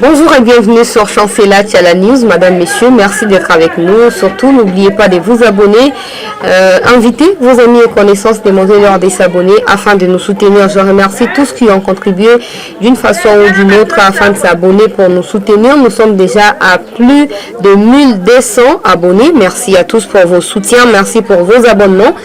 Bonjour et bienvenue sur Chancela Tchala News. Madame, messieurs, merci d'être avec nous. Surtout, n'oubliez pas de vous abonner. Invitez vos amis et connaissances, demandez-leur de s'abonner afin de nous soutenir. Je remercie tous qui ont contribué d'une façon ou d'une autre afin de s'abonner pour nous soutenir. Nous sommes déjà à plus de 1200 abonnés. Merci à tous pour vos soutiens. Merci pour vos abonnements.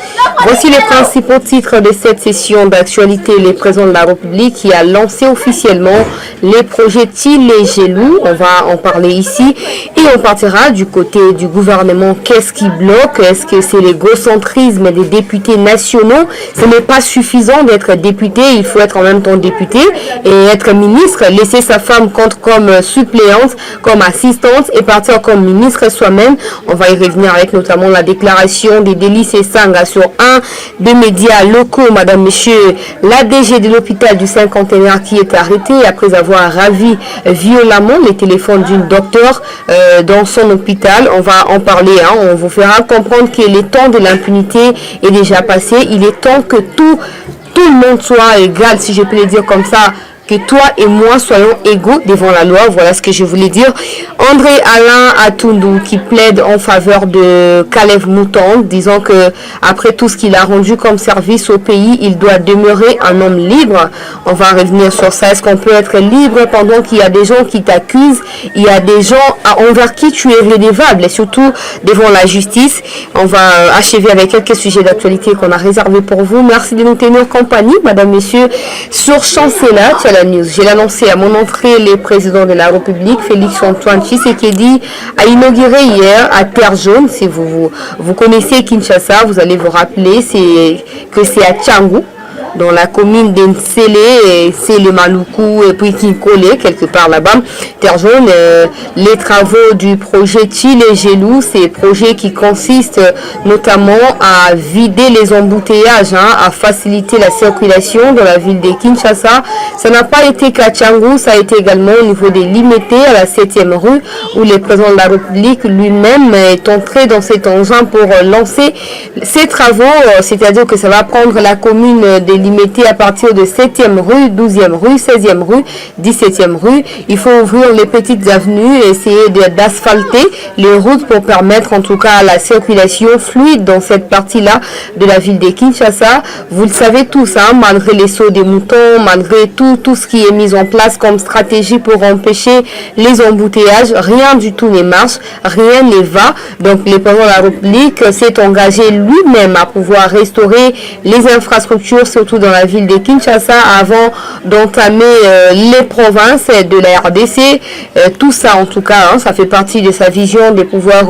Voici les principaux titres de cette session d'actualité. Le président de la République qui a lancé officiellement les projets TIL et GELOU. On va en parler ici et on partira du côté du gouvernement. Qu'est-ce qui bloque? Est-ce que c'est l'égocentrisme des députés nationaux? Ce n'est pas suffisant d'être député, il faut être en même temps député et être ministre. Laisser sa femme compte comme suppléante, comme assistante et partir comme ministre soi-même. On va y revenir avec notamment la déclaration des Délices et Sanga sur un des médias locaux. Madame, monsieur, l'ADG de l'hôpital du Cinquantenaire qui est arrêté après avoir ravi violemment les téléphones d'une docteure dans son hôpital. On va en parler, on vous fera comprendre que le temps de l'impunité est déjà passé. Il est temps que tout le monde soit égal, si je peux le dire comme ça, que toi et moi soyons égaux devant la loi. Voilà ce que je voulais dire. André Alain Atundu qui plaide en faveur de Kalev Mouton, disant que après tout ce qu'il a rendu comme service au pays, il doit demeurer un homme libre. On va revenir sur ça. Est-ce qu'on peut être libre pendant qu'il y a des gens qui t'accusent? Il y a des gens envers qui tu es redevable, et surtout devant la justice. On va achever avec quelques sujets d'actualité qu'on a réservés pour vous. Merci de nous tenir compagnie, madame, messieurs, sur Chancela Tchala News. J'ai annoncé à mon entrée le président de la République, Félix Antoine Tshisekedi, a inauguré hier à Terre Jaune. Si vous connaissez Kinshasa, vous allez vous rappeler que c'est à Tchangou, dans la commune d'Ensele, c'est le Maluku et puis Kinkole, quelque part là-bas. Terre Jaune, les travaux du projet TIL et GELOU, ces projets qui consistent notamment à vider les embouteillages, à faciliter la circulation dans la ville de Kinshasa. Ça n'a pas été qu'à Tchangou, ça a été également au niveau des Limités, à la 7e rue, où le président de la République lui-même est entré dans cet engin pour lancer ces travaux, c'est-à-dire que ça va prendre la commune des Limité à partir de 7e rue, 12e rue, 16e rue, 17e rue. Il faut ouvrir les petites avenues et essayer d'asphalter les routes pour permettre en tout cas la circulation fluide dans cette partie-là de la ville de Kinshasa. Vous le savez tous, malgré les sauts des moutons, malgré tout ce qui est mis en place comme stratégie pour empêcher les embouteillages, rien du tout ne marche, rien ne va. Donc le président de la République s'est engagé lui-même à pouvoir restaurer les infrastructures, surtout dans la ville de Kinshasa, avant d'entamer les provinces de la RDC. Tout ça, en tout cas, ça fait partie de sa vision de pouvoir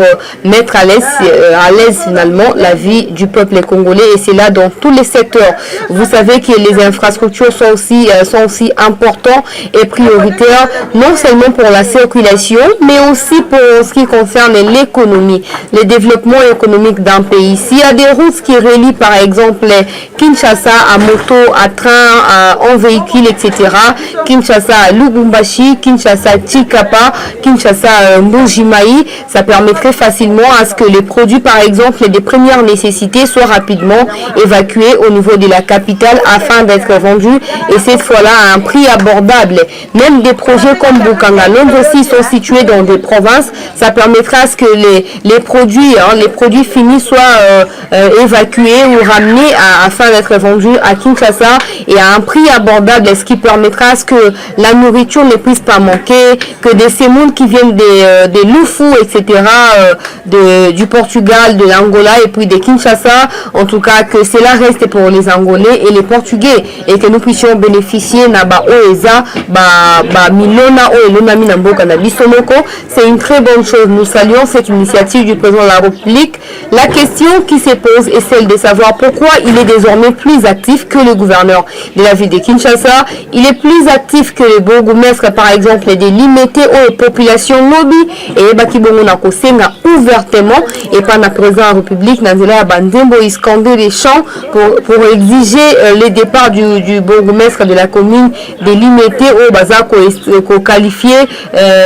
mettre à l'aise finalement la vie du peuple congolais, et c'est là dans tous les secteurs. Vous savez que les infrastructures sont aussi importantes et prioritaires, non seulement pour la circulation, mais aussi pour ce qui concerne l'économie, le développement économique d'un pays. S'il y a des routes qui relient par exemple Kinshasa à moto, à train, en véhicule, etc. Kinshasa à Lubumbashi, Kinshasa à Chikapa, Kinshasa à Mbujimayi, ça permettrait facilement à ce que les produits, par exemple, des premières nécessités soient rapidement évacués au niveau de la capitale afin d'être vendus, et cette fois-là à un prix abordable. Même des projets comme Bukangalonde aussi sont situés dans des provinces. Ça permettra à ce que les produits finis soient évacués ou ramenés afin d'être vendus à Kinshasa et à un prix abordable, ce qui permettra à ce que la nourriture ne puisse pas manquer, que des sémoules qui viennent des Loufou, etc., du Portugal, de l'Angola et puis de Kinshasa, en tout cas que cela reste pour les Angolais et les Portugais, et que nous puissions bénéficier naba oeza milona o elona minamboka na bisomoko. C'est une très bonne chose. Nous saluons cette initiative du président de la République. La question qui se pose est celle de savoir pourquoi il est désormais plus actif que le gouverneur de la ville de Kinshasa. Il est plus actif que le bourgmestre, par exemple, des Limités aux populations lobby, et Bakibongo Nakosenga ouvertement, et pas la président de la République, Nanzela Bandembo, il scandait les champs pour exiger le départ du bourgmestre de la commune des Limités au Bazar qualifié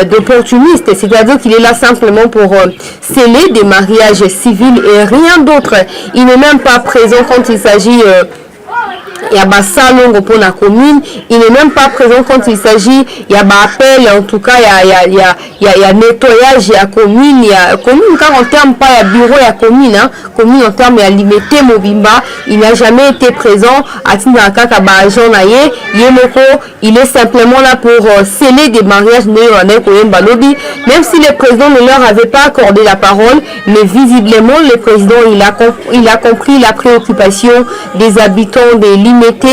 d'opportuniste. C'est-à-dire qu'il est là simplement pour sceller des mariages civils et rien d'autre. Il n'est même pas présent quand il s'agit il y a ba salongo pour la commune, il n'est même pas présent quand il s'agit, il y a ba appel, en tout cas il y a nettoyage, il y a commune, car en termes pas il y a bureau, il y a commune, hein, commune en termes il y a limité Mobimba, il n'a jamais été présent à Tinaka ba agent naie, il est simplement là pour sceller des mariages même si le président ne leur avait pas accordé la parole, mais visiblement le président il a compris la préoccupation des habitants des limités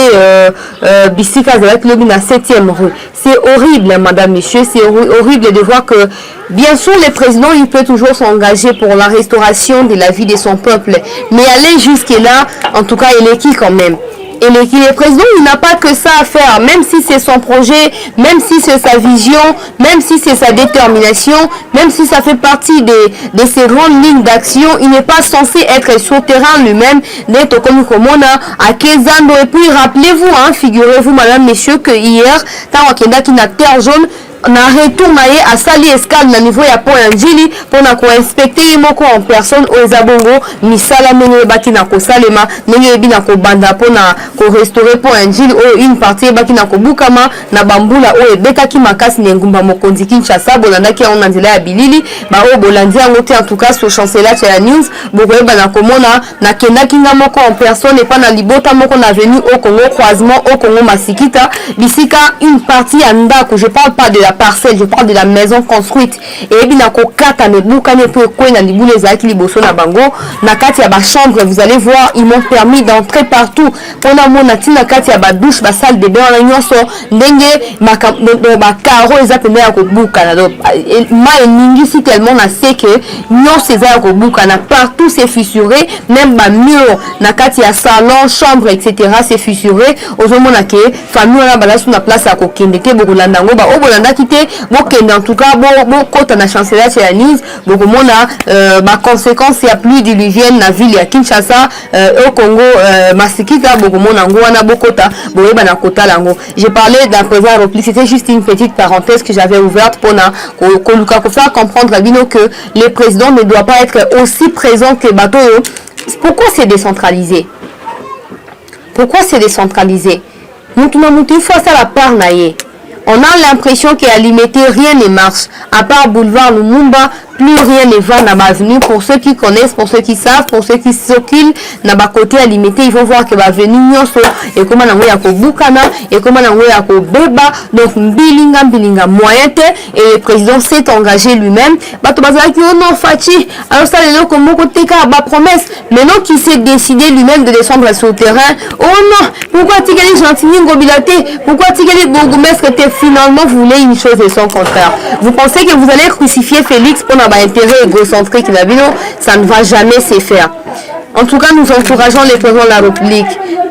Bissika avec le na 7e rue. C'est horrible, madame, monsieur, c'est horrible de voir que bien sûr le président il peut toujours s'engager pour la restauration de la vie de son peuple, mais aller jusque là, en tout cas il est qui quand même. Et le président, il n'a pas que ça à faire, même si c'est son projet, même si c'est sa vision, même si c'est sa détermination, même si ça fait partie de ses grandes lignes d'action, il n'est pas censé être sur le terrain lui-même, d'être comme à 15 ans. Et puis rappelez-vous, hein, figurez-vous, madame, messieurs, que hier, tant qu'il y a une terre jaune, na retour naye asali escale na niveau ya po ya njili pona ko inspecter moko en personne o ezabongo misala menge baki na ko salema menge bina ko banda pona ko restaurer po ya njili o une partie baki na ko bukama na bambula o ebeka ki makasi ne ngumba mokonzi Kinshasa bolanda ki on nzela ya bilili ba o bolandi yango te en tout cas sur chancelier ya news boko ba na komona na kenda kinga moko en personne et pas na libota moko na venu au Congo croisement au Congo Masikita bisika une partie ya ndako, je parle pas de la parcelle, je parle de la maison construite et bina ko kata ne bukane pe ko na libule ezaki liboso na bango na kati ya ba chambre, vous allez voir ils m'ont permis d'entrer partout pona mona tina kati ya ba douche ba salle de bain na nyonso ndenge ba caro eza pembe ya ko bukana donc ma ningisi tellement na sait que nyonso eza ya ko bukana partout c'est fissuré, même ba mur na kati ya salon chambre etc c'est fissuré ozomona ke famille na bala sur na place ya ko kende te bokolanda ngo ba obolanda kite bokende en tout cas bon kota na chancelier ya news bokomona ba conséquences ya pluie diluvienne na ville ya Kinshasa au Congo Masikita bokomona ngo wana bokota boyeba na kota lango. J'ai parlé d'un président repli, c'était juste une petite parenthèse que j'avais ouverte pour faire comprendre à Bino que le président ne doit pas être aussi présent que bateau. Pourquoi c'est décentralisé? Pourquoi c'est décentralisé? Nous il faut ça la part naïe. On a l'impression qu'à limiter, rien ne marche. À part boulevard Lumumba, plus rien ne va dans l'avenue. Pour ceux qui connaissent, pour ceux qui savent, pour ceux qui s'occupent, dans le côté à limiter, ils vont voir que l'avenue et comment on a Bukana et comment on a Beba. Donc, bilinga moyen et le président s'est engagé lui-même. Non, Fati, alors ça, les gens comme côté ba promesse. Maintenant qu'il s'est décidé lui-même de descendre sur le terrain, oh non, pourquoi tu gagnes Gentini Ngobilate? Pourquoi tu gagnes Bourgmestre que finalement vous voulez une chose et son contraire? Vous pensez que vous allez crucifier Félix pour avoir intérêt égocentrique? Ça ne va jamais se faire. En tout cas, nous encourageons les présidents de la République.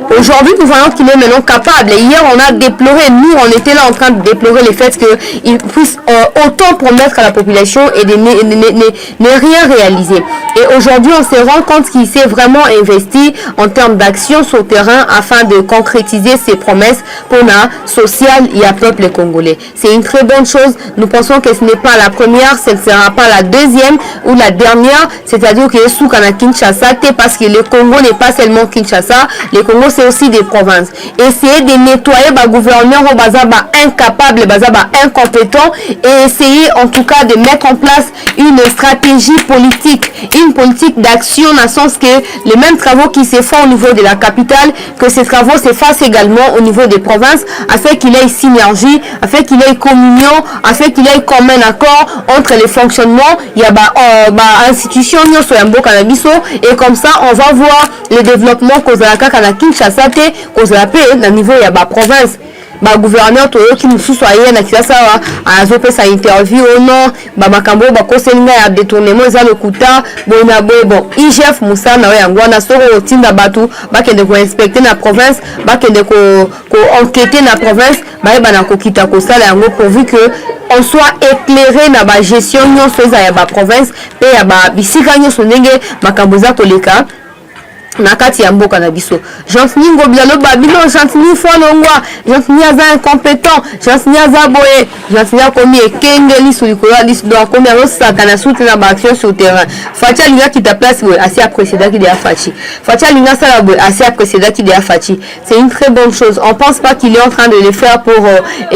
Aujourd'hui, nous voyons qu'il est maintenant capable. Et hier, on a déploré, nous, on était là en train de déplorer le fait qu'il puisse autant promettre à la population et de ne rien réaliser. Et aujourd'hui, on se rend compte qu'il s'est vraiment investi en termes d'action sur le terrain afin de concrétiser ses promesses pour la sociale et à peuple congolais. C'est une très bonne chose. Nous pensons que ce n'est pas la première, ce ne sera pas la deuxième ou la dernière. C'est-à-dire que Soukana Kinshasa, parce que le Congo n'est pas seulement Kinshasa, le Congo c'est aussi des provinces. Essayer de nettoyer les gouverneurs incapables, incompétents et essayer en tout cas de mettre en place une stratégie politique, une politique d'action dans le sens que les mêmes travaux qui se font au niveau de la capitale, que ces travaux se fassent également au niveau des provinces, afin qu'il y ait synergie, afin qu'il y ait communion, afin qu'il y ait commun accord entre les fonctionnements, il y a institution et comme ça on va voir le développement cause la kaka Kinshasa cause la paix au niveau il y a province. Gouverneur qui nous soutient na Kinshasa a fait sa interview au nom makambo koselinga ya détournement za lokuta bon IGF Moussa na yangwana soro tinda batu bakende ko inspecter na province bakende ko enquêter na province bana ko kita ko sala yango pourvu que on soit éclairé na ba gestion nyonso za ya ba province pe ya ba bisika nyonso ndenge makambo za koleka. nakati ya mboka na biso Gentini ngobila loba bino Gentini folongwa Gentini aza incompétent Gentini aza boye Gentini akomi ekenge lisu likola lisu do akomi alosaka na soute na ba action sur terrain Fachi alinga kita place boye asi précédent qui de Fachi Fachi alinga sala boye asi précédent qui de Fachi c'est une très bonne chose on pense pas qu'il est en train de le faire pour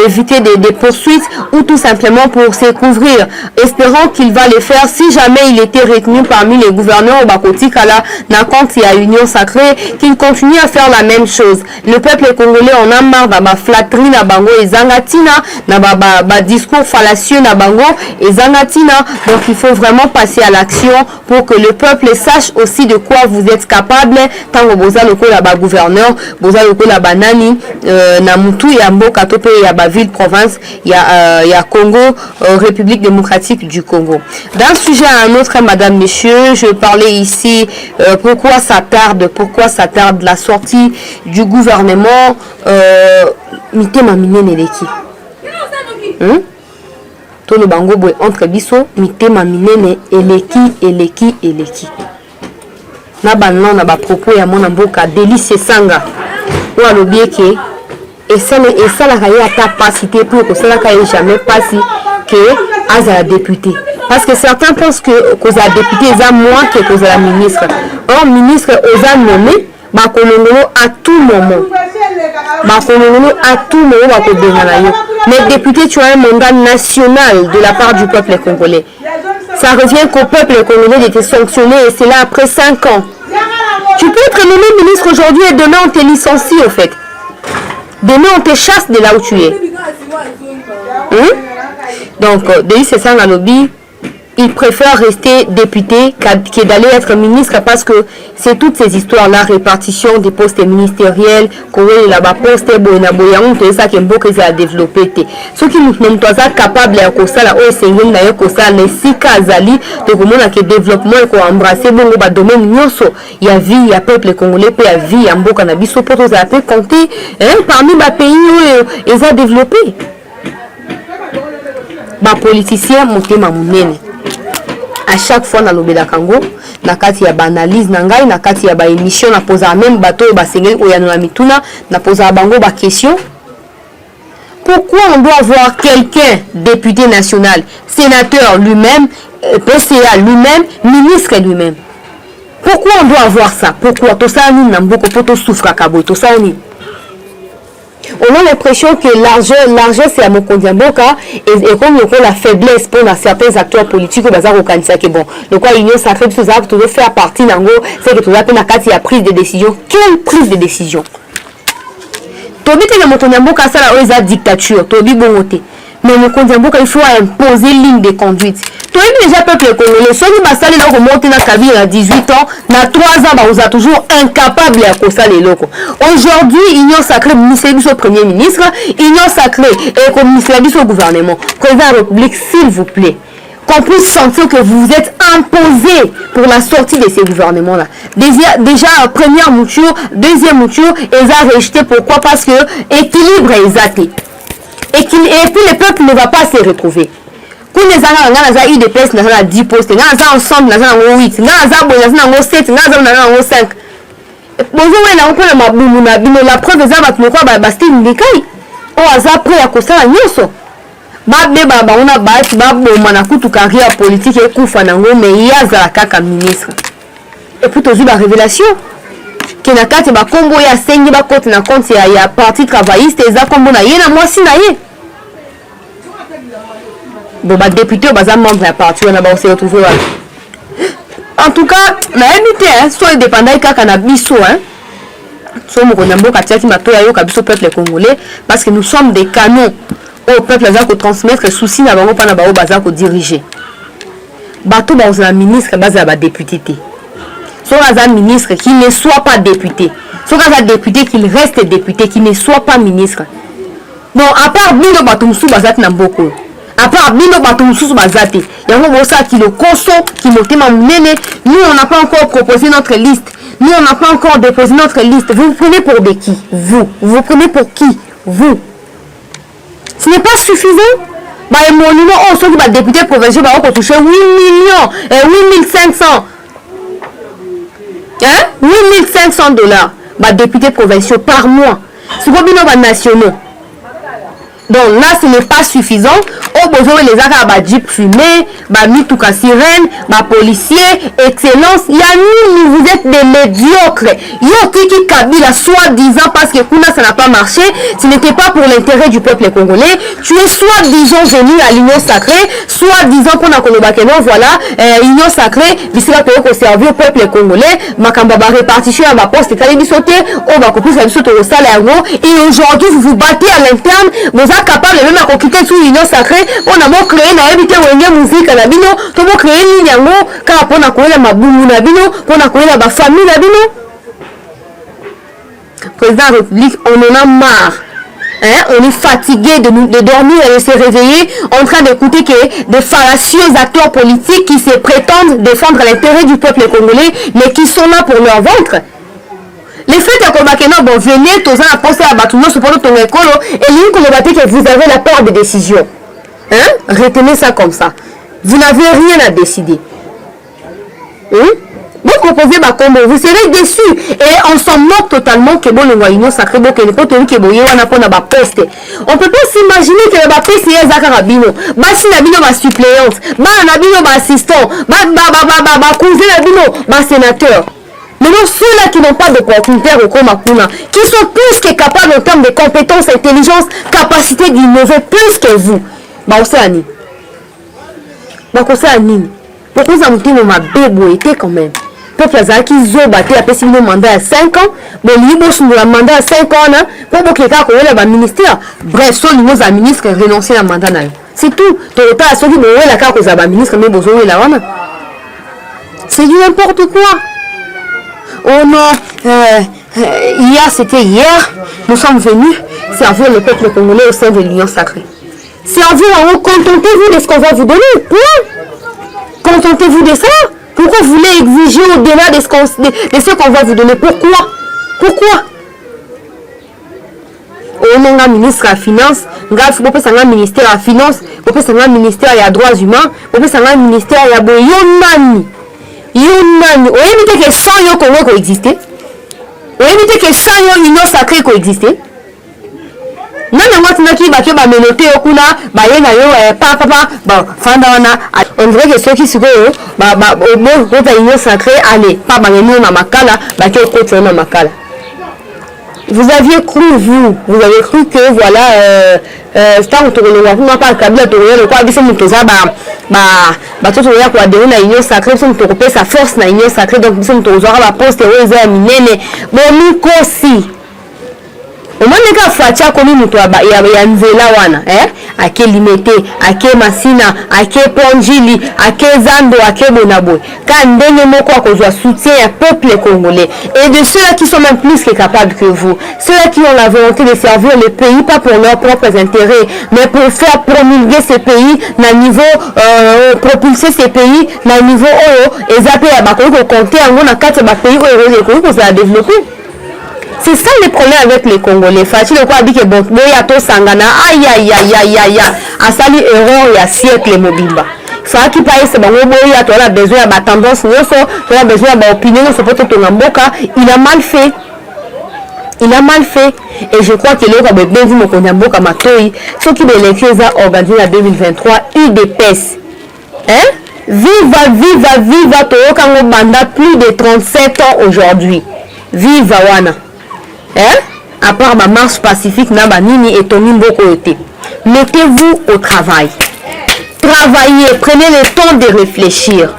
éviter des poursuites ou tout simplement pour se couvrir espérons qu'il va le faire si jamais il était retenu parmi les gouverneurs au Bakoti Kala na compte il y a une sacrée qu'il continue à faire la même chose. Le peuple congolais en a marre de flatterie na bango et zangatina na discours fallacieux na bango et zangatina donc il faut vraiment passer à l'action pour que le peuple sache aussi de quoi vous êtes capable tango boza loko la ba gouverneur boza loko la banani na mutu ya mboka to pe ya ba ville province ya Congo République démocratique du Congo. D'un sujet à un autre madame messieurs, je parlais ici pourquoi ça tarde la sortie du gouvernement mitema minene leki tolo bango boy entre biso mitema minene eleki na banno na ba propos ya mona mboka Delice Sanga ou alobieke et ça la kaya ta pasité pour que cela kaya jamais passé que azala député parce que certains pensent que cause la député est moins que cause la ministre. Or ministre osa nommé ba kolongolo à tout moment. Ba kolongolo à tout moment ba ko bengana yo. Mais député tu as un mandat national de la part du peuple congolais. Ça revient qu'au peuple congolais d'être sanctionné et c'est là après 5 ans. Tu peux être nommé ministre aujourd'hui et demain on te licencie au fait. Demain on te chasse de là où tu es. Donc Delice Sanga lobby il préfère rester député que d'aller être ministre parce que c'est toutes ces histoires-là, répartition des postes ministériels, qu'on est là-bas, poste, boyang, tout ça qui est beaucoup à développer. Ceux qui nous sont capables de faire ça, là, au Seigneur, d'ailleurs, que ça, les six Kazali, de comment on a que développement, qu'on embrasser, bon, on domaine, il y a vie, il y a peuple congolais, il y a vie, il y a un beau cannabis, pour tous à compter, parmi les pays où ils ont développé. Les politiciens, monté ma mounene. À chaque fois dans le Kango, na kati ya analyse nangai, na kati ya émission na posa même bateau ba sengel ko ya na mituna, na posa bango ba question. Pourquoi on doit avoir quelqu'un député national, sénateur lui-même, PCA lui-même, ministre lui-même? Pourquoi on doit avoir ça? Pourquoi tout ça nous n'avons beaucoup poto souffre kabo tout ça ni? On a l'impression que l'argent c'est à mon Mboka et comme la faiblesse pour certains acteurs politiques au bazar au Kanisa que bon le quoi union sacrée tout ça tout faire partie d'ango c'est que tout ça na kati ya prise de décision. Quelle prise de décision? Tobi te na Mboka ça la oza dictature tobi bongote mais mon Mboka il faut imposer ligne de conduite. Toi déjà peuple congolais ceux qui basali là remonter na Kabila à 18 ans na 3 ans ba oza toujours incapable à kosa les locaux. Aujourd'hui union sacrée ministère du premier ministre union sacrée et comme ministère du gouvernement président de la République s'il vous plaît qu'on puisse sentir que vous êtes imposé pour la sortie de ces gouvernements là. Déjà première mouture, deuxième mouture ils ont rejeté pourquoi parce que équilibre est exact. Et puis le peuple ne va pas se retrouver. Quand les gens ont eu des places, ils ont 10 postes, ils ont ensemble, ils ont 8, ils ont 7, ils ont 5. Bonjour, la preuve est que c'est une décaille. On a appris à cause de la news. On a battu, on a coupé carrière politique et Koufa Nango, mais il y a un ministre. Et puis, tu as vu la révélation. Que na kati ba kombo ya sengi ba kote na compte ya parti travailliste eza kombo na ye na mwasi na ye bon ba député ba za membre ya parti on a ba se retrouver en tout cas na éviter so indépendant kaka na biso so mo kona mboka tiaki matoya yo kabiso peuple congolais parce que nous sommes des canons au peuple za ko transmettre souci na bango pa na ba o baza ko diriger bato ba za ministre baza ba député té. Soit un ministre qui ne soit pas député. Soit un député qui reste député, qui ne soit pas ministre. Bon, à part Bino Batumsou Bazat Namboko, à part Bino Batumsou Bazati, il y a un ça qui le consomme, qui me témoigne. Nous, on n'a pas encore proposé notre liste. Nous, on n'a pas encore déposé notre liste. Vous prenez pour des qui? Vous. Vous prenez pour qui? Vous. Ce n'est pas suffisant. Bah, mon numéro, on se dit, bah, député provincial, bah, on peut toucher 8 millions et 8 500. hein? 8500 $, bah, députés provinciaux par mois. C'est quoi bino nationaux? Donc là, ce n'est pas suffisant. Au besoin, les gens ont jeep fumé, mitouka sirène, policier, excellence. Il y a nous, vous êtes des médiocres. Yo qui Kabila, soi-disant, parce que Kuna, ça n'a pas marché, ce n'était pas pour l'intérêt du peuple congolais. Tu es soi-disant venu à l'Union sacrée, soi-disant qu'on a connu voilà, Union sacrée, d'ici là, pour servir au peuple congolais, Makamba va répartition à ma poste, et aller sauter, on va couper ça au salaire. Et aujourd'hui, vous vous battez à l'interne, vous êtes capable même à quitter sous l'Union sacrée, on a créé na habité wenge musique à la bino, to mo créer ni yango car pour na koela mabumu na bino, pour na koela ba famille na bino. Président de la République, on en a marre. Hein? On est fatigué de dormir et de se réveiller en train d'écouter que des fallacieux acteurs politiques qui se prétendent défendre l'intérêt du peuple congolais, mais qui sont là pour leur ventre. Les faits à Komakena, bon, venez, tous à penser à Batouno, ce pendant ton école, et l'une que vous avez la part de décision. Hein? Retenez ça comme ça. Vous n'avez rien à décider. Hein? Vous proposez ma combo, vous serez déçus. Et on s'en moque totalement que bon, le Union sacré, bon, que le pote qui est bon, on a pas poste. On ne peut pas s'imaginer que la poste est Zakarabino. Bah, si la bino ma suppléante, bah, la bino ma assistant, bah, cousin la bino, bah, sénateur. Maintenant, ceux-là qui n'ont pas d'opportunité au Komakuna, qui sont plus que capables en termes de compétences, intelligence, capacité d'innover plus que vous, bah, on sait à ni. Bah, on sait à ni. Pourquoi ça me m'a béboité quand même? Peuple Azar qui ont battu après si nous mandat à 5 ans, bon, ils sont le mandat à 5 ans, pour que quelqu'un ait le ministère. Bref, soit nous, un ministre, renoncer à mandat. C'est tout. Tu n'as pas à ceux qui ont la carte aux ministres, mais besoin de la rame. C'est du n'importe quoi. Oh non, hier, c'était hier, nous sommes venus servir le peuple congolais au sein de l'Union sacrée. Servir en haut, contentez-vous de ce qu'on va vous donner. Contentez-vous de ça. Pourquoi vous voulez exiger au-delà de ce qu'on va vous donner? Pourquoi? On a un ministre à la finance, on a un ministère à la finance, on a un ministère à droits humains, on a un ministère à Boyonani. Yonani, on évite que 100 ans Congo coexister. On évite que 100 ans l'Union sacrée coexister. Non, mais moi, tu n'as pas qui va menoter au kuna, on dirait que ceux qui se disent, l'Union sacrée, allez, pas ma makala, makala. Vous aviez cru, vous avez cru que voilà, c'est un tour de la pas Kabila de quoi dit la Union sacrée, sa force na Union sacrée, donc nous la poste et minene, bon nous aussi. Au moins les gars fatia comme nous toi ya nzela wana ake limité ake masina ake ponjili ake zando ake bonabo ka ndenge moko akozwa soutien à peuple congolais et de ceux qui sont même plus que capables que vous, ceux qui ont la volonté de servir le pays pas pour leurs propres intérêts mais pour faire promulguer ce pays na niveau propulser ce pays na niveau et zapper à bakoko compter en na kati ba pays pour ça développer. C'est ça le problème avec les Congolais. Facile quoi dit que bon, boya to sangana, aïe, asali erreur il y a siècle mobimba. Ça qui paye c'est bon, boya to a besoin de tendance, tu as besoin d'opinion, c'est peut-être ton mboka, il a mal fait. Et je crois que l'autre a bien dit mon mboka matoi, ceux qui l'élection organisée en 2023, UDPS. Hein? Viva Toyokango Banda, plus de 37 ans aujourd'hui. Viva Wana. À part ma marche pacifique, Nabanini et Tony Mboko-Ete. Mettez-vous au travail. Travaillez, prenez le temps de réfléchir.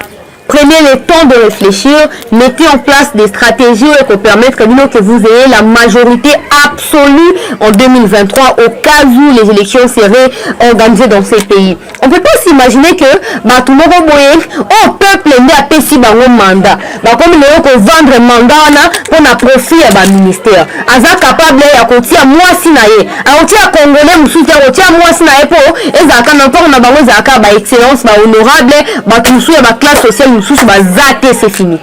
Mettez en place des stratégies qui permettent que vous ayez la majorité absolue en 2023 au cas où les élections seraient organisées dans ces pays. On ne peut pas s'imaginer que tout le monde au peuple n'est pas si mandat. Comme il faut vendre mandat pour profit à ministère. Aza capable de continuer moi sinaye. A tia congolais musuti a tia moi sinaye pour ezaka na pour na bango zaka ba excellence ba honorable ba tusu ba classe sociale mususu ba zate c'est fini.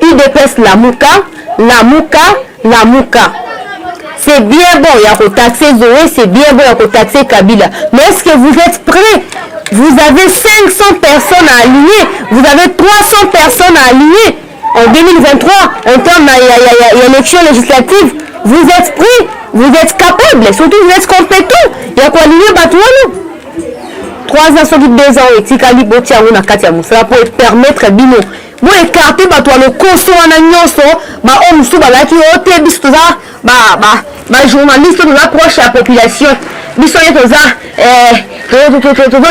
UDPS Lamuka. C'est bien bon, il y a taxer Zoé, c'est bien bon, il y a taxer Kabila. Mais est-ce que vous êtes prêts Vous avez 500 personnes à aligner. Vous avez 300 personnes à aligner. En 2023, en termes d'élection législative, vous êtes prêts, vous êtes capables, surtout vous êtes compétents. Il y a quoi aligner Batouano. 3 ans, sur 2 ans, et Tikali Botiaou Nakatiamou. Cela peut permettre Bino. Vous écartez Batouano, Koso Anagnoso, Homme Soubalaki, Ote Bistoza, journaliste nous approche à la population. Bisoye Toza,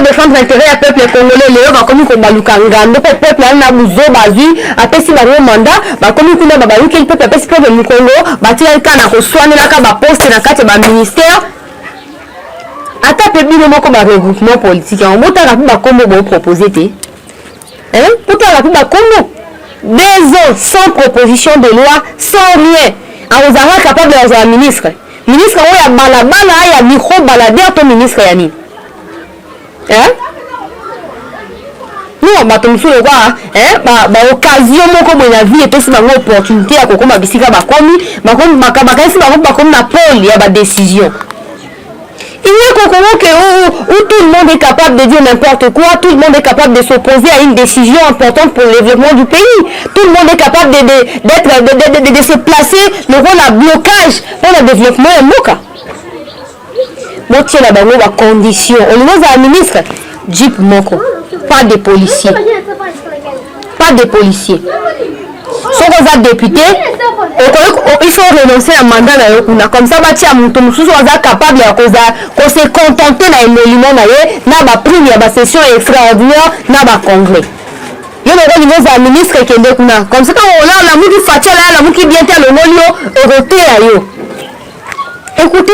défendre l'intérêt du peuple congolais, les gens comme Kobalukanga, le peuple a Mouzo, Bazu, a Pessi Barou Manda, comme Kuna Babaou, quel peuple a Pessi Peuple du Congo, Batia Kana, Soane Laka, poste na carte, ministère. Ata pebi le moko ba regroupement politique en mota la ba kombo bo proposer té mota la ba kombo 2 ans sans proposition de loi sans rien on sera capable de la ministre oya balabala ya micro balader to ministre yani non ba to msolo kwa ba occasion moko bo na vie epesi bango opportunité ya kokoma bisika ba komi makaba kasi ba komi na pôle ya ba décision. Il y a un Congo où tout le monde est capable de dire n'importe quoi, tout le monde est capable de s'opposer à une décision importante pour le développement du pays. Tout le monde est capable de se placer le rôle à blocage pour le développement et Moka. Moi, tiens la bango la condition. Au niveau de la ministre, Jeep Moko, pas de policiers. Pas de policiers. Si vous êtes député, il faut renoncer à un mandat. Comme ça, vous êtes capable de se contenter d'un élément, n'a pas pris une session extraordinaire, n'a pas congrès. Il y a un niveau de ministre qui est comme ça, quand on a la mouki fatia, la mouki bien tel le molio, écoutez,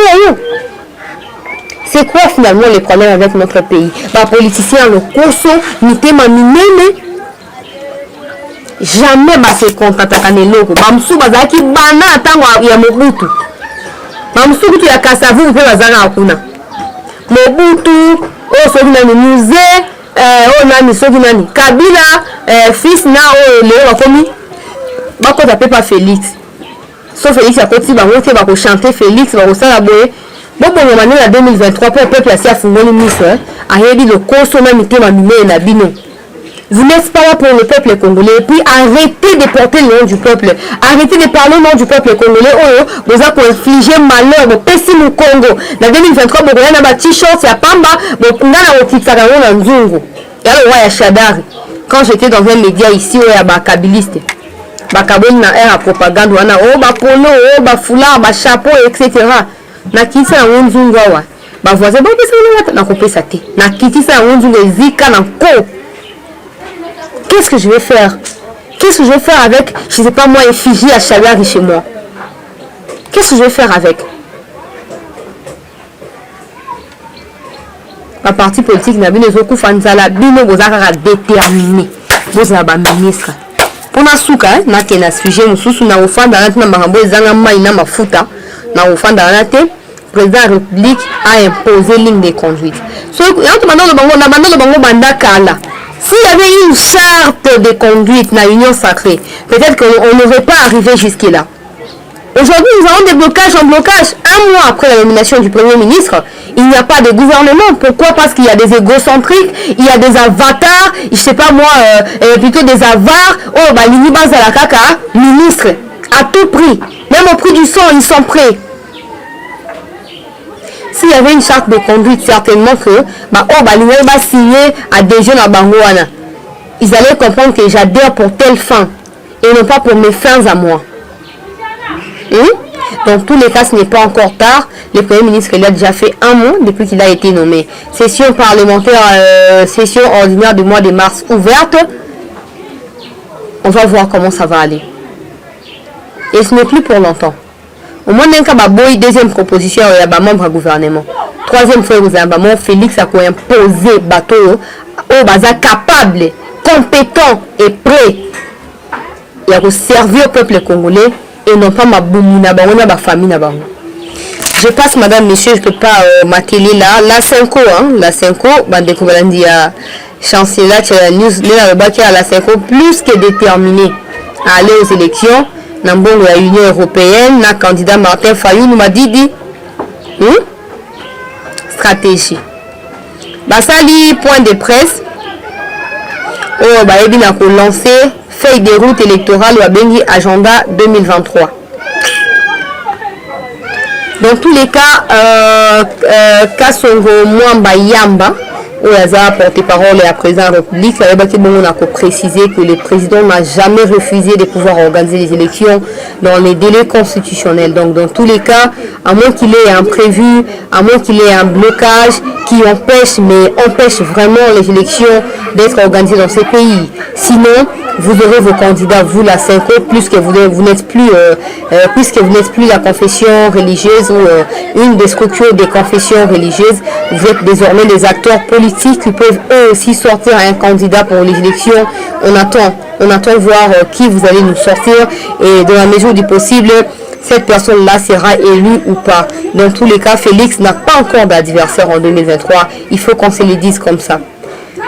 c'est quoi finalement les problèmes avec notre pays? Les politiciens, le courso, n'était pas miné. Jamais se contacter avec les locaux. Bamsou bazaki bana tango ya Mobutu. Bamsou kutu ya Kasavu pe bazana akuna. Mobutu, soki nani musée, nani soki nani Kabila, fils na Léo akomi. Bako ta pepa Félix. So Félix a koti bango te bako chanter Félix bako sala boye. Bobo ngomane na 2023 pour peuple asi afungoli miso ayebi le koso na mitema mine na bino. Vous n'êtes pas là pour le peuple congolais. Et puis arrêtez de porter le nom du peuple. Arrêtez de parler au nom du peuple congolais. Vous avez infligé malheur. Vous pessez le Congo. Dans 2023, vous avez un t-shirt, il y a Pamba. Vous avez un petit sarano dans Nzungu. Il y a le roi Yachadar. Quand j'étais dans un média ici, il y a un kabiliste. Bakabon na air à propagande. On a polo, foulard, chapeau, etc. Na kiti sa Nzungu. Voisin, na coupé sa tête. Na kiti sa Nzungu, zika na ko. Qu'est-ce que je vais faire? Qu'est-ce que je vais faire avec, je ne sais pas moi, effigie à Chalari chez moi? Qu'est-ce que je vais faire avec? La partie politique n'a pas de beaucoup fanzala, bino bozaka déterminé. Vous avez un ministre. Pour na souka, na kena sujet mususu na ofanda na mahambo ezanga mai na mafuta na ofanda na te. Le président de la République a imposé ligne de conduite. So, yanto mandalo bango banda kala. S'il y avait une charte de conduite dans l'Union sacrée, peut-être qu'on n'aurait pas arrivé jusque-là. Aujourd'hui, nous avons des blocages en blocage. 1 mois après la nomination du Premier ministre, il n'y a pas de gouvernement. Pourquoi? Parce qu'il y a des égocentriques, il y a des avatars, je ne sais pas moi, plutôt des avares. Oh, bah, l'Inibas à la caca, ministre, à tout prix. Même au prix du sang, ils sont prêts. S'il y avait une charte de conduite, certainement que l'Union va signer à des jeunes à Bangouana. Ils allaient comprendre que j'adhère pour telle fin et non pas pour mes fins à moi. Dans tous les cas, ce n'est pas encore tard. Le Premier ministre il a déjà fait 1 mois depuis qu'il a été nommé. Session parlementaire, session ordinaire du mois de mars ouverte. On va voir comment ça va aller. Et ce n'est plus pour longtemps. Au moins, il y a une deuxième proposition, il y a un membre du gouvernement. Troisième fois, vous avez un membre, Félix a imposé bateau, capable, compétent et prêt. Il y a servir au peuple congolais et non pas ma boumina, ma famille. Je passe, madame, monsieur, je ne peux pas m'atteler là. La 5 la 5 chancelier la news, la 5 plus que déterminé à aller aux élections. Dans l'Union européenne, le candidat Martin Fayou nous m'a dit stratégie. basali point de presse oh bayebi na ko lancer feuille de route électorale wa bengi agenda 2023. Dans tous les cas Kasongo Mwamba Yamba Oyaza porte-parole et à présent en République, on a précisé que le président n'a jamais refusé de pouvoir organiser les élections dans les délais constitutionnels. Donc dans tous les cas, à moins qu'il ait un prévu, à moins qu'il ait un blocage qui empêche vraiment les élections d'être organisées dans ces pays. Sinon, vous aurez vos candidats, vous la Cinco, puisque vous n'êtes plus la confession religieuse ou une des structures des confessions religieuses, vous êtes désormais des acteurs politiques qui peuvent eux aussi sortir un candidat pour les élections. On attend voir qui vous allez nous sortir et dans la mesure du possible, cette personne-là sera élue ou pas. Dans tous les cas, Félix n'a pas encore d'adversaire en 2023. Il faut qu'on se le dise comme ça.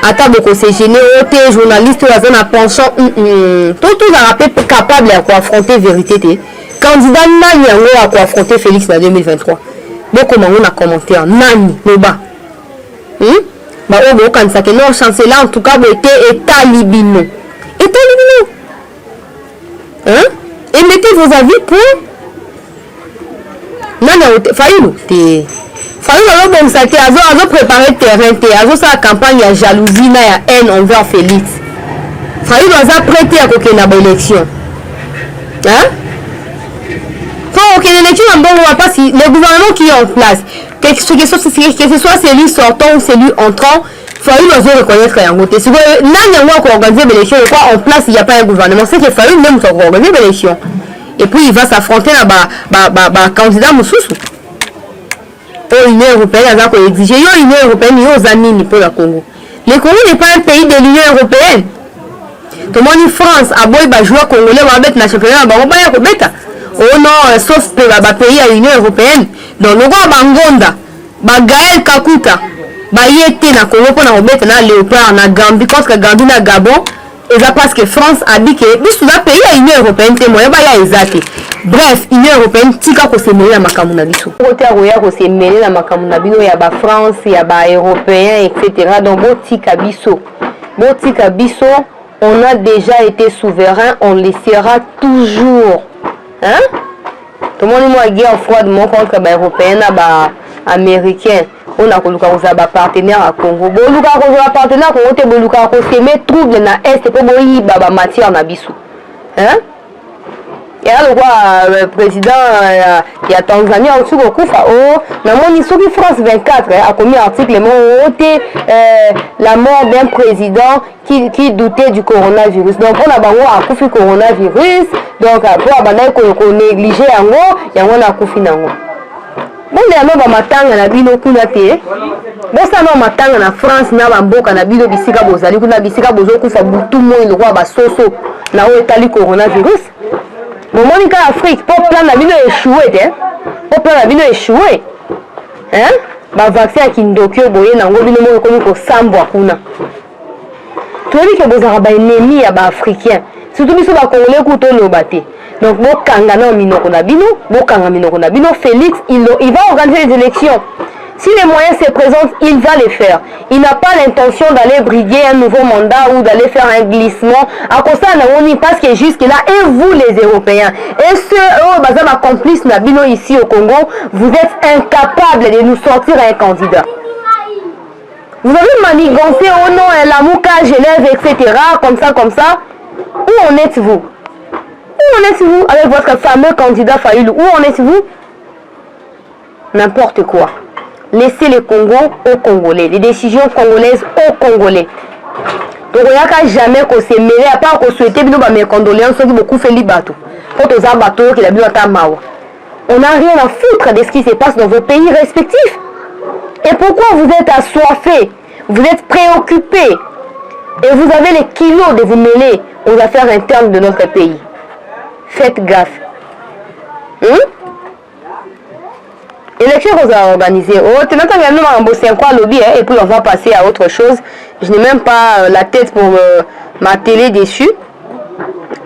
Ata boko se gêné, les journalistes ont un penchant, tout est capable d'affronter vérité. Candidat Nani a affronter Félix en 2023. Beaucoup on a commenté Nani, le bas. Bah oh quand ça que non chancelier en tout cas était talibino. Hein? Et mettez vos avis pour Nani Faïlou te Faïlou bon ça te azo préparer terrain azo sa campagne ya jalousie na ya haine envers Félix. Faïlou a prêté à koke na élection. Hein? Faut que l'élection en bon va pas si le gouvernement qui est en place que ce soit celui sortant ou celui entrant, Faïlou doit reconnaître un côté. Si vous n'avez pas organisé l'élection, en place il n'y a pas un gouvernement, c'est que Faïlou même organiser l'élection. Et puis il va s'affronter à candidat Moussoussou. L'Union européenne a exigé l'Union européenne aux amis pour le Congo. Le Congo n'est pas un pays de l'Union européenne. Tout le monde France a beau jouer congolais va mettre na championnat ba ko beta. Oh non, sauf que ba pays à l'Union européenne. Donc nous va Bangonda, ba Gaël Kakuta, ba yete na Congo pour na beta na Léopard na Gambie parce que Gambie na Gabon. Et ça parce que France a dit que bis la pays à l'Union européenne témoin ba ya ezate. Bref, l'Union européenne tika ko se mêler na makambo na biso. Côté roya ko se mêler na makambo na bino ya ba France, ya ba européens etc. Donc bo tika biso. On a déjà été souverain, on le sera toujours. Hein? Tout le monde est guerre froide contre les Européens et les Américains. On a un partenaire à Congo. On a un partenaire à Congo. On a un trouble dans l'Est pour la matière na biso. Hein? Et là, le président il y a Tanzanie en dessous de Koufa. France 24 a commis un article la mort d'un président qui doutait du coronavirus. Donc, on a un coup coronavirus. Donc, pour négliger il y a un coup nango. Bon, il y a un matanga na bino kuna te. Bon, ça na matanga na France na bamboka na bino bisika bozali kuna bisika bozo kufa butu mo il roi ba soso na o etali coronavirus. Monica Afrique, pour plan la vie échoué, pour plan la vie échoué, hein? Bah vaccin qui ndokyo boye na ngo bino mo ko sambwa kuna. Tu dis que vous avez un ennemi à africain. Surtout biso ba congolais ko to lobate. Donc bo kanga na minoko na bino, Félix il va organiser les élections. Si les moyens se présentent, il va les faire. Il n'a pas l'intention d'aller briguer un nouveau mandat ou d'aller faire un glissement. À cause de ça, parce que jusque-là, et vous les Européens, et ceux ma complice Nabino ici au Congo, vous êtes incapables de nous sortir un candidat. Vous avez manigancé au nom, la mouka, Genève, etc. Comme ça. Où en êtes-vous? Avec votre fameux candidat Faïlou? Où en êtes-vous? N'importe quoi. Laissez le Congo aux Congolais, les décisions congolaises aux Congolais. Donc il n'y a jamais qu'on se mêle, à part qu'on souhaitait mes condoléances, qui beaucoup fait bateau. Quand on a un bateau qui a bu à Mao. On n'a rien à foutre de ce qui se passe dans vos pays respectifs. Et pourquoi vous êtes assoiffés, vous êtes préoccupés, et vous avez les kilos de vous mêler aux affaires internes de notre pays. Faites gaffe. Élection qu'on a organisée. Et puis on va passer à autre chose. Je n'ai même pas la tête pour ma télé dessus.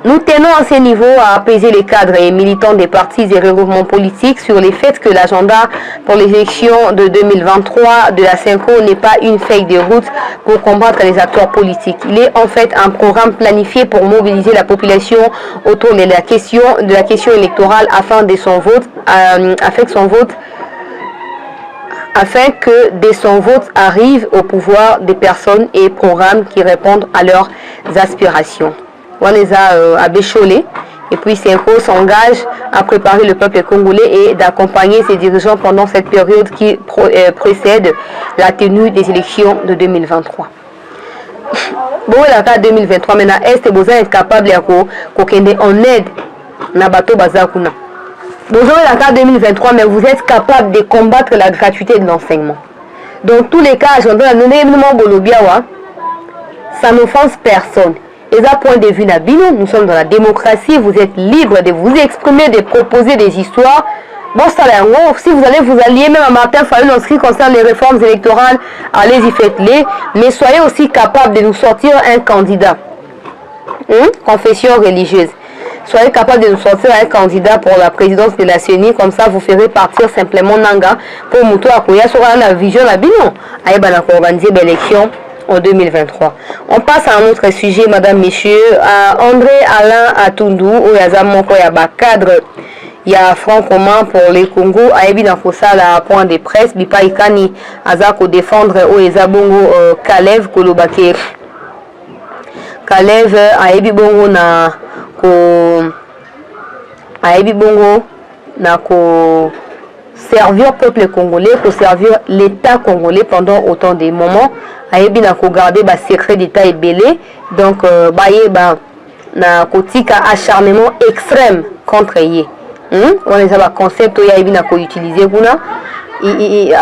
Nous tenons à ce niveau à apaiser les cadres et militants des partis et regroupements politiques sur les faits que l'agenda pour les élections de 2023 de la CENCO n'est pas une feuille de route pour combattre les acteurs politiques. Il est en fait un programme planifié pour mobiliser la population autour de la question électorale afin que de son vote arrive au pouvoir des personnes et programmes qui répondent à leurs aspirations. On les a bécholés et puis CENCO s'engage à préparer le peuple congolais et d'accompagner ses dirigeants pendant cette période qui précède la tenue des élections de 2023. Bon, la carte 2023, maintenant, est-ce que vous êtes capable de en aide na bateau bazakuna? Vous avez la carte 2023, mais vous êtes capable de combattre la gratuité de l'enseignement. Dans tous les cas, j'entends la nommement Bolobiawa, ça n'offense personne. Et d'un point de vue Nabino, nous sommes dans la démocratie, vous êtes libre de vous exprimer, de proposer des histoires. Bon, ça là, si vous allez vous allier même à Martin Fayulu en ce qui concerne les réformes électorales, allez-y, faites-les. Mais soyez aussi capable de nous sortir un candidat. Confession religieuse. Soyez capable de nous sortir un candidat pour la présidence de la CENI, comme ça vous ferez partir simplement Nanga pour Mouto Akoya sur la vision Nabino. Aïe, ben, on organiser l'élection en 2023. On passe à un autre sujet, madame, messieurs. André Alain Atundu, où il y a mon cadre, il y a Front commun pour les Congo, a ébi dans la point de presse, Bipa Ikani, Azako défendre, où il y a bongo Kalev, Kolobake. Kalev, a ébi bongo na ko. A ébi bongo na ko. Servir peuple congolais, pour servir l'État congolais pendant autant de moments. Ayebi na ko garder ba secret d'État et belé. Donc baye ba na kotika acharnement extrême contre yé. On les a ba concept o ayebi na ko utiliser kuna.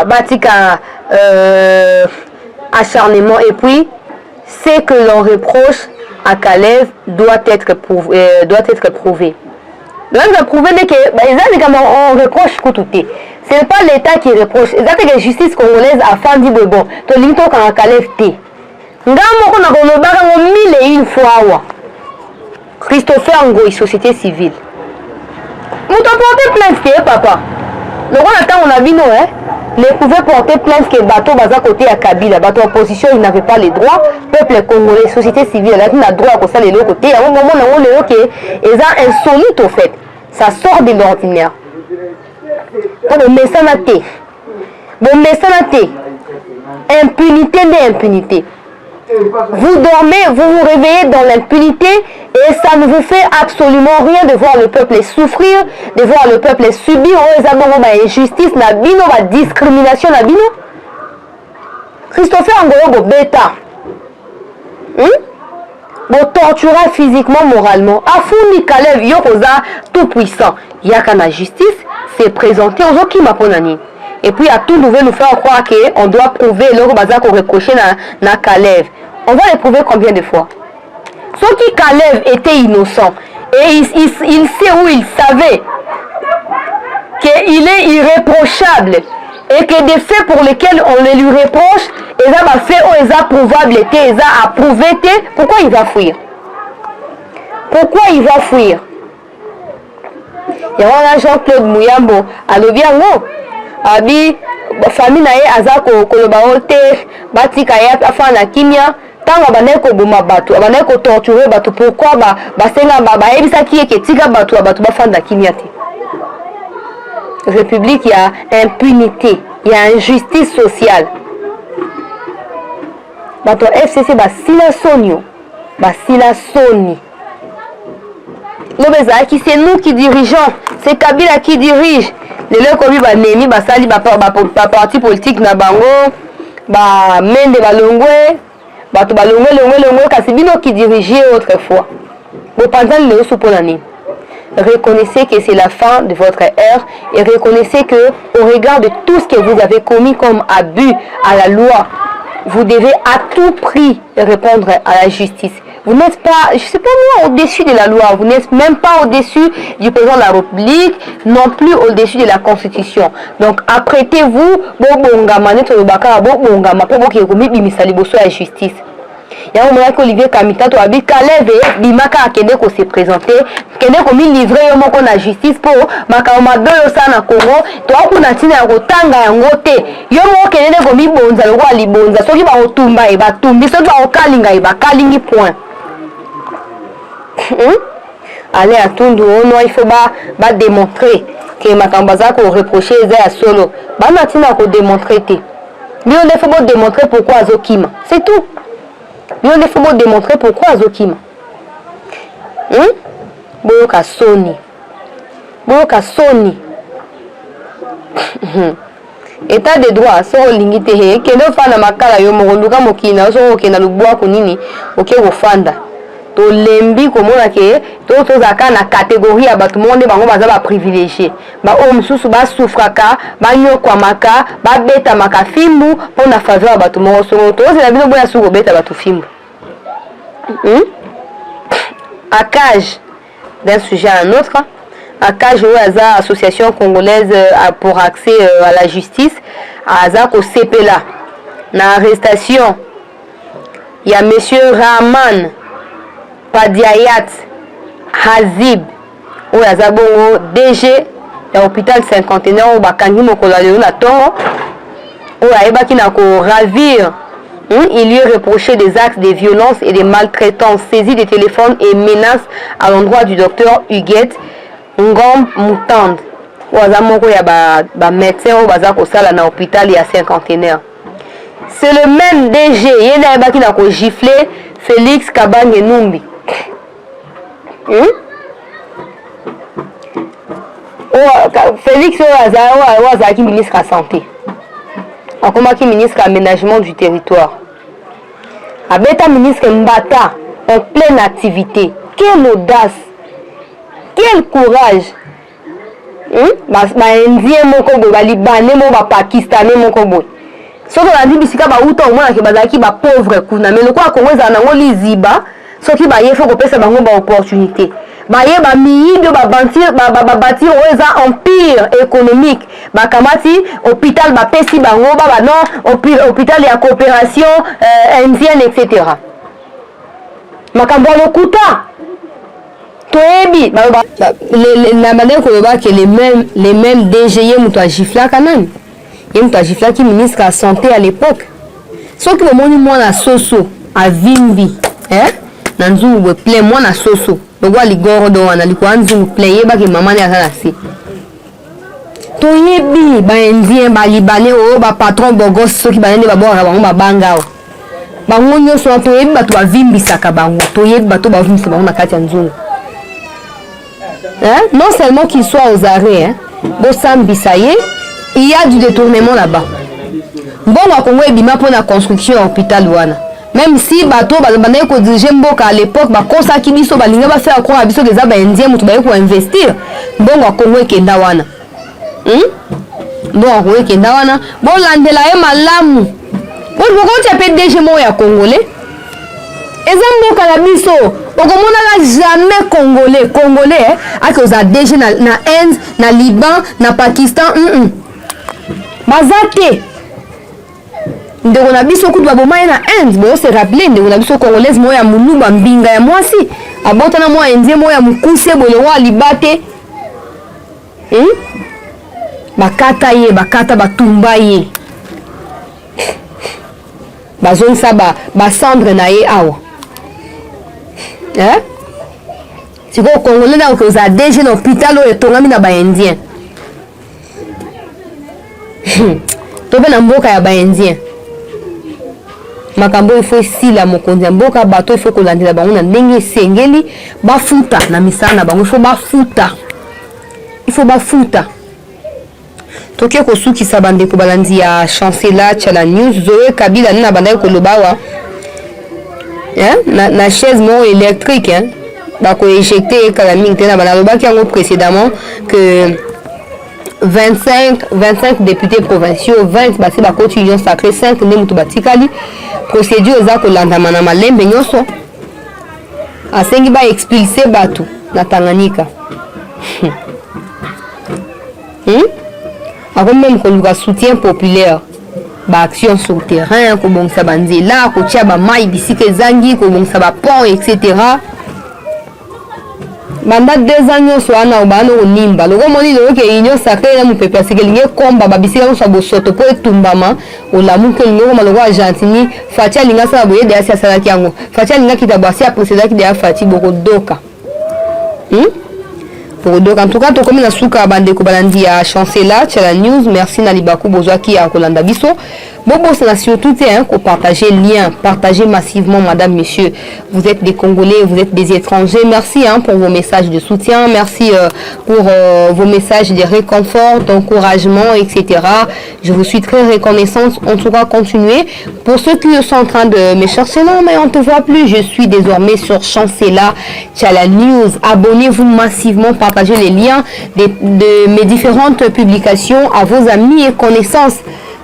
Batika acharnement et puis ce que l'on reproche à Kalev doit être prouvé. Donc, on prouver que on reproche tout. Ce n'est pas l'État qui reproche. C'est la justice congolaise a fait dit bon. To limito quand Kalev té. Ngamo ko na ko baka ngo 1001 fois. Christopher Ngoy, société civile. Nous t'en porter plainte, papa. Donc on attend on a vu non hein. Les pouvaient porter plainte que bateau baza côté à Kabila, bateau opposition, ils n'avaient pas les droits. Peuple congolais, société civile, elle a droit à ça les deux côtés. À un moment on le OK, ils ont insolite au fait. Ça sort de l'ordinaire. Bon messanaté. Impunité d'impunité. Vous dormez, vous vous réveillez dans l'impunité et ça ne vous fait absolument rien de voir le peuple souffrir, de voir le peuple subir injustice, la discrimination. Christopher Ngoyo bêta. Vous torturez physiquement, moralement. Afouni Kalev Yokoza tout puissant. Yaka na justice, c'est présenté aux autres qui m'appellent. Et puis à tout nouveau nous faire croire qu'on doit prouver l'euro bazar qu'on reprochait na Kalev. On va le prouver combien de fois? Sauf que Kalev était innocent et il sait où il savait qu'il est irréprochable et que des faits pour lesquels on le lui reproche, ils ont fait où ils ont prouvable, ils ont approuvé. Pourquoi il va fuir? Pourquoi il va fuir? Il y a un Jean-Claude Mouyambo à l'Obiango. Abi famille na ye azako koloba ote batika ya afa na kimia tanga baneko boma bato baneko torturer bato pourquoi basenga bayebisa ki eke tika bato bafanda kimia te. République, il y a impunité, il y a injustice sociale. Bato FCC basila sonio basila soni. Qui c'est nous qui dirigeons, c'est Kabila qui dirige. Les gens qui ont nemi basali parti politique na bango ba mende balongwe bato balongwe kasibino qui dirigeait autrefois. Bon pendant le souponani. Reconnaissez que c'est la fin de votre ère et reconnaissez que au regard de tout ce que vous avez commis comme abus à la loi, vous devez à tout prix répondre à la justice. Vous n'êtes pas, je sais pas moi, au-dessus de la loi. Vous n'êtes même pas au-dessus du président de la République, non plus au-dessus de la Constitution. Donc, apprêtez-vous, la justice. ya o mona ko Olivier Kamita to abi kaleve bimaka akende ko se présenter kende ko mi livrer yo moko na justice po makao madoyo sana Congo to akuna tina ya kotanga yango te yo moko kende ko mi bonza lo kwa libonza soki ba otumba e ba tumbi soki ba okalinga e ba kalingi point. Allez à Tundu ono il faut ba démontrer que makambo za ko reprocher eza ya solo ba na tina ko démontrer te. Mais on faut démontrer pourquoi Azokima. C'est tout. Mais on faut démontrer pourquoi Azokima. Boyoka Sony. Boyoka Sony. État de droit, so lingite he, kendo fana makala yo moluka mokina, so okena lubwa kunini, oke ofanda. To lembi komona ke to zaka na catégorie ya batu monde bango baza ba privilégié. Ba o mususu ba souffraka, ba nyokwa maka, ba beta maka fimbu pona faveur batu mo so to c'est bino boya suko beta batu fimbu. À cage d'un sujet à un autre. À cage oaza association congolaise pour accès à la justice, aza ko CPLA. Na arrestation. Il y a monsieur Rahman Padiayat Hazib ou Azabongo DG ya hôpital cinquantenaire ou bakangi mokola leo na tongo ou aebaki na ko ravir. Il lui est reproché des actes de violence et de maltraitance, saisie des téléphones et menaces à l'endroit du docteur Huguette Ngom Moutand ou azamoko ya ba médecin ou baza ko sala na hôpital ya cinquantenaire. C'est le même DG yena aebaki na ko gifler Félix Kabange Numbi. Félix Ouazaki, ministre de la Santé. Akomaki ministre de l'Aménagement du territoire. Abeta ministre Mbata en pleine activité. Quelle audace! Quel courage! Indien mokobo, Libanais mokobo, Pakistanais mokobo. Sauf que la Libisika ba uta au moins que bazaki ba pauvre kuna. Mais le quoi Congo za nango liziba. Sauf que ba yefo ko pesa bango ba opportunité. Ba ye ba miyido ba bâtir oza empire économique. Ba kamati hôpital ba pesi bango ba non hôpital ya coopération indienne etc. Makambo lokuta. Toebi la manière ko ba que les mêmes DG muto a gifla kanani. Il y a un qui ministre de la Santé à l'époque. Sauf que le monde à Soso, à Vimbi, Nanzou plein moi à Soso. Le roi Ligoro do on a Liquanzou plein yeba que maman est à la si. Toyebi, ba indien, ba libanais, ba patron bogos, ceux qui ba ne ba boire ba bangao. Ba ngonyo so toyebi ba to ba Vimbi sakabango. Toyebi ba to ba Vimbi sakabango na kati nzungu. Non seulement qu'il soit aux arrêts, Bossam Bissaye. Il y a du détournement là-bas. Bon, à Congo, il y a une construction à l'hôpital. Même si bateau, il dirige Mboka à l'époque, il y a qui biso balinga ba faire croire biso des indiens mutu ba ko investir. Bon, à Congo, kenda wana. Bon, à Congo, kenda wana. Bon, landela e malamu. Bon, pourquoi tu appelles DG mo ya congolais? Ezamboka la biso. Okomona jamais congolais a que za DG na Inde, na Liban, na Pakistan. Mazate ndeko na biso kutu baboma na Inde bo se rappeler ndeko na biso congolaise moya muluba mbinga ya mwasi abota na moya indien moya mukuse bole wa libate bakata batumba ye bazonsa ba cendre na ye awa siko congolais na ko za DG na hôpital o etongami na ba indien tobe na mboka ya ba indien makambo il faut sila mokonzi ya mboka bato il faut kolandela bango na ndenge sengeli bafuta na misana bango il faut bafuta toke kosukisa bandeko balandi ya chancela Chala News Zoé Kabila na bandai kolobawa na chaise mo électrique bako éjecté kala mingi tena balobaki yango précédemment que 25 députés provinciaux, 20 basi ba union sacrée, 5 nemutu batikali procédure za kolandama na malembe nyoso asengi ba expulser batu na Tanganyika. Ako même koluka soutien populaire action sur le terrain, comment ça va là, ko tia ba mai bisike zangi, comment ça va pont, etc. Banda 2 ans soit na obano onimba loko moni lo ke inyo sacré na mupepe asike linge komba babisika so bosoto po etumbama olamu ke lingo maloko argentini fatia linga sa boye de asia sala kiango fatia linga kitabasi a précédent ki de afati boko doka donc en tout cas to comme na suka bande ko balandi ya chancela Tchala News merci na libaku bozwaki ya kolanda biso bobo c'est surtout ko partager lien partager massivement madame messieurs vous êtes des Congolais vous êtes des étrangers merci pour vos messages de soutien merci pour vos messages de réconfort d'encouragement etc. je vous suis très reconnaissante en tout cas continuez pour ceux qui sont en train de me chercher non mais on te voit plus je suis désormais sur Chancela Tchala News abonnez-vous massivement partagez les liens de mes différentes publications à vos amis et connaissances.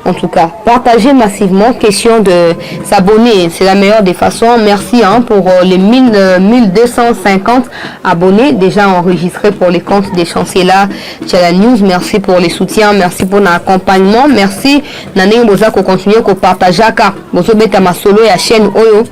En tout cas, partagez massivement. Question de s'abonner, c'est la meilleure des façons. Merci pour les 1250 abonnés déjà enregistrés pour les comptes des Chancela Tchala News. Merci pour les soutiens, merci pour l'accompagnement. Merci. Nane Boza ko continuer ko partager ka. Bozo beta masolo ya chaîne Oyo.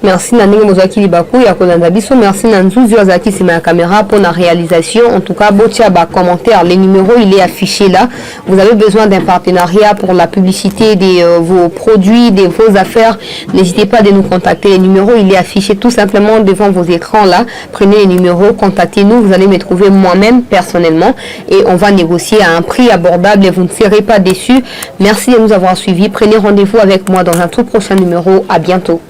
Merci Nandingo Mozaki Libaku ya kolanda biso merci Nanzuzi Ozaki c'est ma caméra pour la réalisation en tout cas botia ba commentaire les numéros il est affiché là vous avez besoin d'un partenariat pour la publicité de vos produits de vos affaires n'hésitez pas de nous contacter les numéros il est affiché tout simplement devant vos écrans là prenez les numéros contactez-nous vous allez me trouver moi-même personnellement et on va négocier à un prix abordable et vous ne serez pas déçus merci de nous avoir suivis prenez rendez-vous avec moi dans un tout prochain numéro à bientôt.